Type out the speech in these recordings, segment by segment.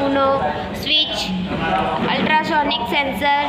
ઉનો switch, ultrasonic sensor,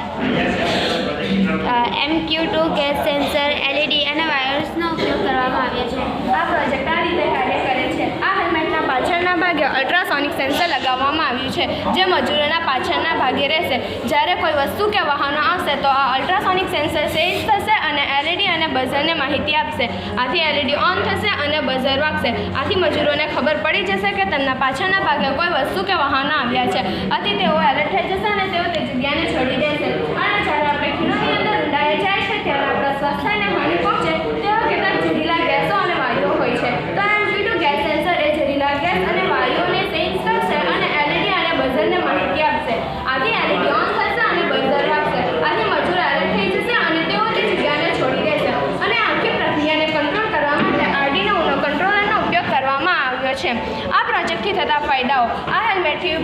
MQ2 gas sensor, LED અને વાયર્સનો ઉપયોગ કરવામાં આવ્યો છે. આ પ્રોજેક્ટ આ રીતે કાર્ય કરે છે. આ હેલ્મેટના પાછળના ભાગે અલ્ટ્રાસોનિક સેન્સર લગાવવામાં આવ્યું છે, જે મજૂરોના પાછળના ભાગે રહેશે. જ્યારે કોઈ વસ્તુ કે વાહનો આવશે તો આ અલ્ટ્રાસોનિક સેન્સર સેન્સ થશે અને LED અને બઝરને માહિતી આપશે. આથી LED ઓન થશે અને બઝર વાગશે. આથી મજૂરોને ખબર પડી જશે કે તેમના પાછળના ભાગે કોઈ વસ્તુ કે વાહનો આવ્યા છે. આથી તેઓ એલર્ટ થઈ જશે અને તેઓ તે જગ્યાને છોડી દેશે. અને જ્યારે આપણે ખીણોની અંદર ઊંડાઈ જાય છે ત્યારે આપણા સ્વાસ્થ્યને હાનિ પહોંચે તેવા કેટલાક ઝેરીલા ગેસો અને વાયુઓ હોય છે. તો MQ2 ગેસ સેન્સર એ ઝેરીલા ગેસ અને વાયુઓને સેન્સ કરશે અને LED અને બઝરને માહિતી આપશે. આથી LED ઓન થશે અને બઝર વાગશે. આથી મજૂર એલર્ટ થઈ જશે અને તેઓ તે જગ્યાને છોડી દેશે. અને આખી પ્રક્રિયાને કંટ્રોલ કરવા માટે આર્ડિનો ઉનો કંટ્રોલરનો ઉપયોગ કરવામાં આવ્યો છે. આ પ્રોજેક્ટથી થતા ફાયદાઓ: આ હેલ્મેટથી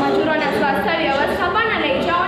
મજૂરોના સ્વાસ્થ્ય વ્યવસ્થાપન અને ઇજાઓ